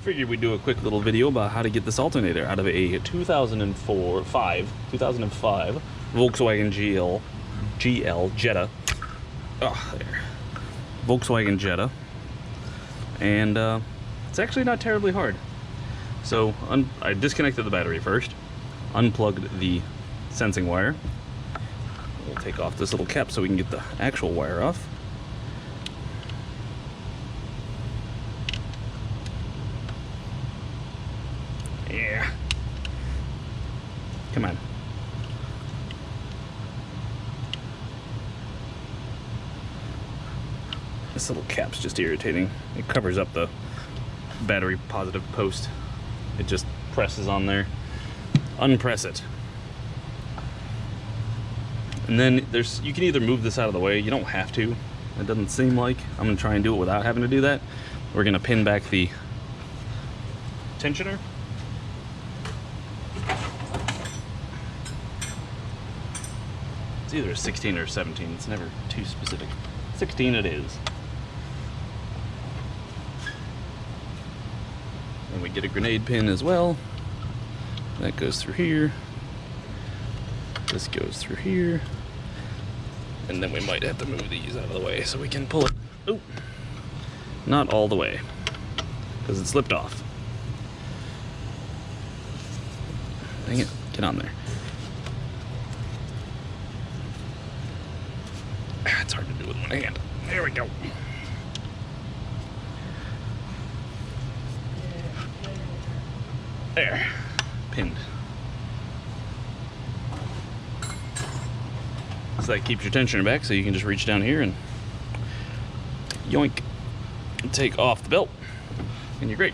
Figured we'd do a quick little video about how to get this alternator out of a 2005 Volkswagen GL Jetta. Oh, there. Volkswagen Jetta. And it's actually not terribly hard. So I disconnected the battery first, unplugged the sensing wire. We'll take off this little cap so we can get the actual wire off. Yeah. Come on. This little cap's just irritating. It covers up the battery positive post. It just presses on there. Unpress it. And then you can either move this out of the way. You don't have to. It doesn't seem like. I'm gonna try and do it without having to do that. We're gonna pin back the tensioner. It's either a 16 or a 17. It's never too specific. 16 it is. And we get a grenade pin as well. That goes through here. This goes through here. And then we might have to move these out of the way so we can pull it. Oh, not all the way, because it slipped off. Dang it, get on there. It's hard to do with one hand. There we go. There, pinned. So that keeps your tensioner back, so you can just reach down here and yoink, and take off the belt, and you're great.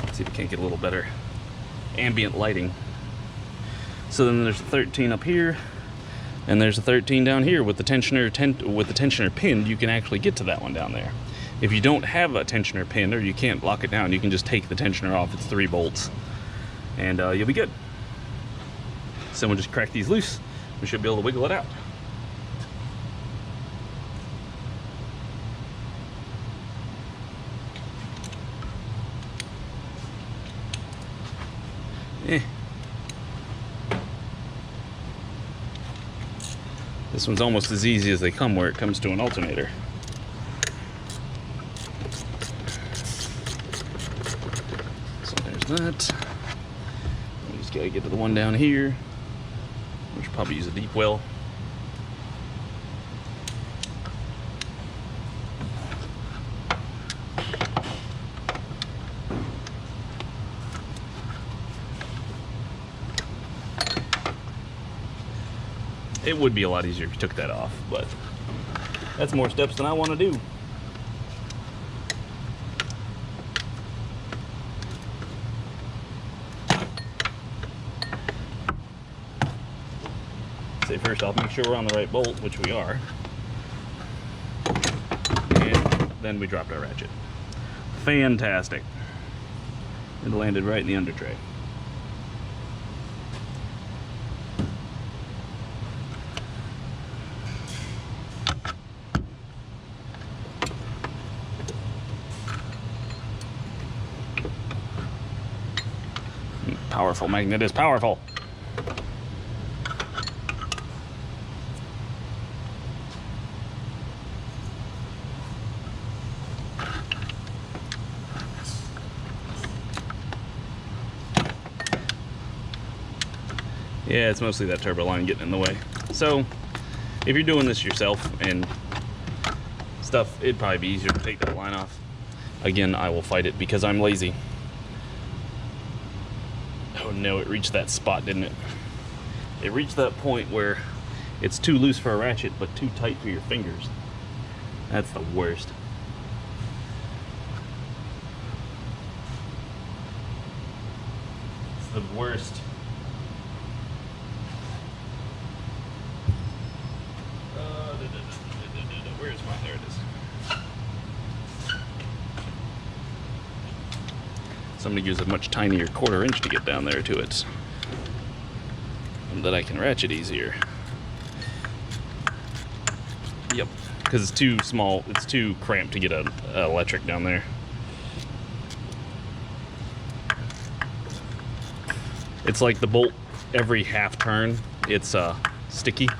Let's see if we can't get a little better ambient lighting. So then there's a 13 up here, and there's a 13 down here. With the tensioner pinned, you can actually get to that one down there. If you don't have a tensioner pinned, or you can't lock it down, you can just take the tensioner off. It's 3 bolts, and you'll be good. So we'll just crack these loose. We should be able to wiggle it out. This one's almost as easy as they come where it comes to an alternator. So there's that. We just gotta get to the one down here. We should probably use a deep well. It would be a lot easier if you took that off, but that's more steps than I want to do. Say first off, make sure we're on the right bolt, which we are. And then we dropped our ratchet. Fantastic. It landed right in the under tray. Powerful magnet is powerful. Yeah, it's mostly that turbo line getting in the way. So if you're doing this yourself and stuff, it'd probably be easier to take that line off. Again, I will fight it because I'm lazy. Oh no, it reached that spot, didn't it? It reached that point where it's too loose for a ratchet, but too tight for your fingers. That's the worst. It's the worst. Where's mine? There it is. So I'm going to use a much tinier 1/4 inch to get down there to it, and that I can ratchet easier. Yep, because it's too small, it's too cramped to get a electric down there. It's like the bolt every half turn, it's sticky.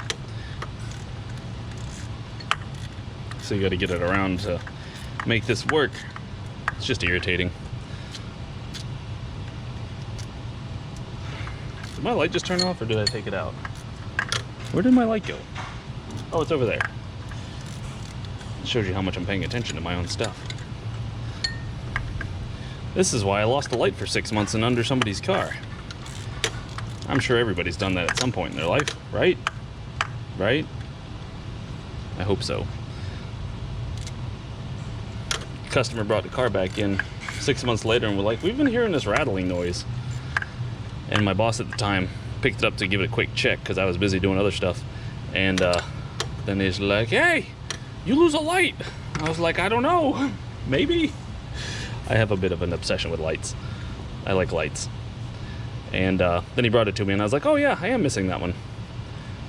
So you got to get it around to make this work. It's just irritating. Did my light just turn off or did I take it out? Where did my light go? Oh, it's over there. It shows you how much I'm paying attention to my own stuff. This is why I lost a light for 6 months and under somebody's car. I'm sure everybody's done that at some point in their life, right? Right? I hope so. Customer brought the car back in 6 months later and we're like, we've been hearing this rattling noise. And my boss at the time picked it up to give it a quick check because I was busy doing other stuff. And then he's like, hey, you lose a light. I was like, I don't know, maybe. I have a bit of an obsession with lights. I like lights. And then he brought it to me and I was like, oh yeah, I am missing that one.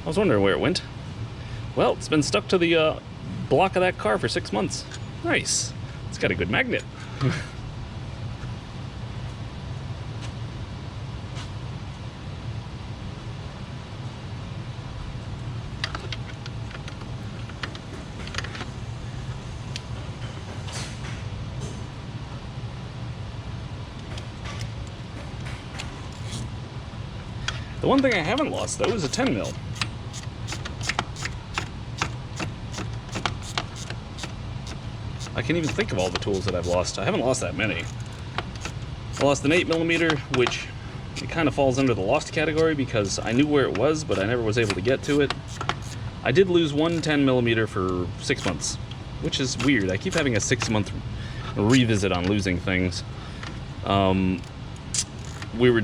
I was wondering where it went. Well, it's been stuck to the block of that car for 6 months. Nice. It's got a good magnet. The one thing I haven't lost, though, is a 10 mil. I can't even think of all the tools that I've lost. I haven't lost that many. I lost an 8mm, which it kind of falls under the lost category because I knew where it was, but I never was able to get to it. I did lose one 10mm for 6 months, which is weird. I keep having a 6-month revisit on losing things. We were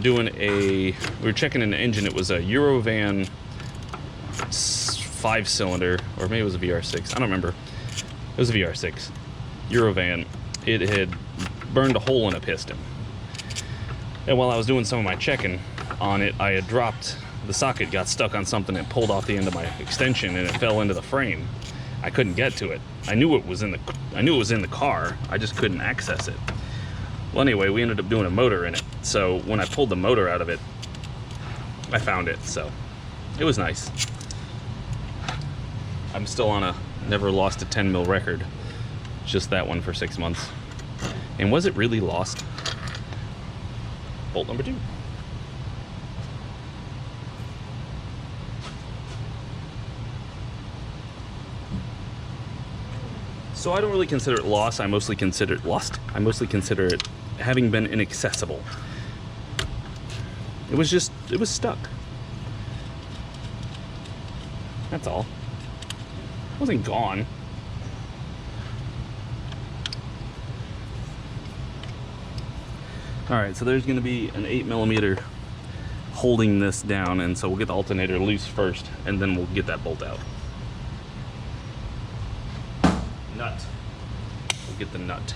checking an engine. It was a Eurovan 5-cylinder, or maybe it was a VR6. I don't remember. It was a VR6 Eurovan. It had burned a hole in a piston. And while I was doing some of my checking on it, I had dropped the socket, got stuck on something and pulled off the end of my extension, and it fell into the frame. I couldn't get to it. I knew it was in the car. I just couldn't access it. Well, anyway, we ended up doing a motor in it. So when I pulled the motor out of it, I found it. So it was nice. I'm still on a never lost a 10 mil record. Just that one for 6 months. And was it really lost? Bolt number 2. So I don't really consider it lost. I mostly consider it lost. I mostly consider it having been inaccessible. It was stuck. That's all. It wasn't gone. All right, so there's gonna be an 8mm holding this down, and so we'll get the alternator loose first, and then we'll get that bolt out. Nut. We'll get the nut.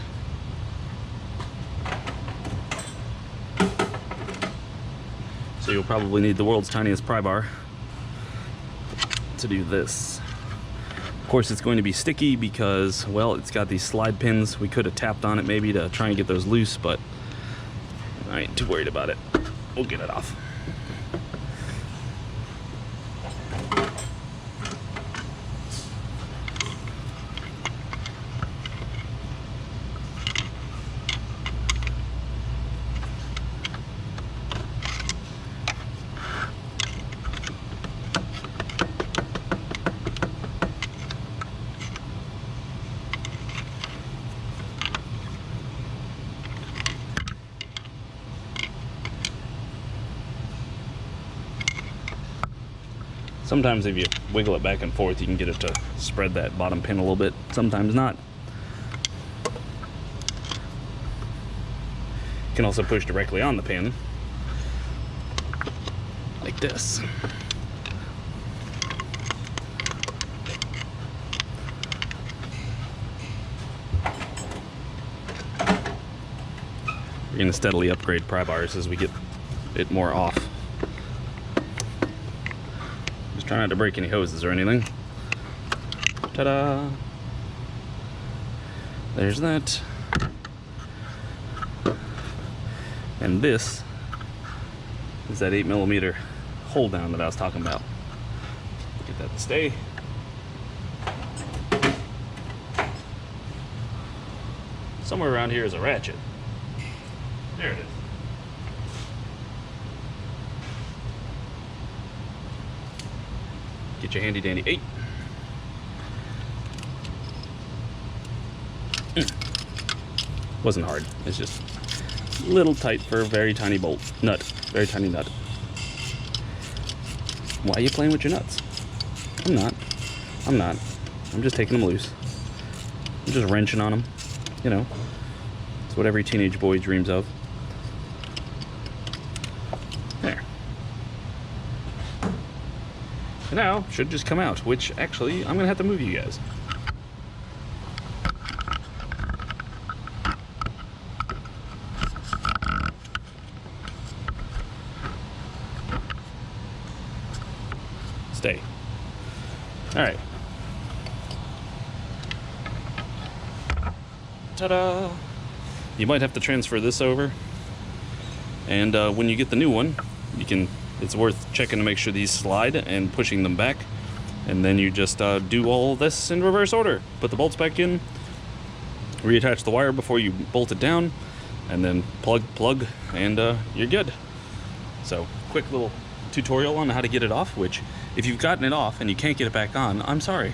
So you'll probably need the world's tiniest pry bar to do this. Of course, it's going to be sticky because, well, it's got these slide pins. We could have tapped on it maybe to try and get those loose, but I ain't too worried about it. We'll get it off. Sometimes if you wiggle it back and forth, you can get it to spread that bottom pin a little bit. Sometimes not. You can also push directly on the pin, like this. We're going to steadily upgrade pry bars as we get it more off. Try not to break any hoses or anything. Ta-da! There's that. And this is that 8mm hold down that I was talking about. Get that to stay. Somewhere around here is a ratchet. There it is. Get your handy dandy 8. Wasn't hard. It's just a little tight for a very tiny bolt. Nut. Very tiny nut. Why are you playing with your nuts? I'm not. I'm not. I'm just taking them loose. I'm just wrenching on them. You know. It's what every teenage boy dreams of. There. And now, should just come out, which actually, I'm going to have to move you guys. Stay. Alright. Ta-da! You might have to transfer this over. And when you get the new one, you can. It's worth checking to make sure these slide and pushing them back. And then you just do all this in reverse order. Put the bolts back in, reattach the wire before you bolt it down, and then plug, and you're good. So, quick little tutorial on how to get it off, which if you've gotten it off and you can't get it back on, I'm sorry.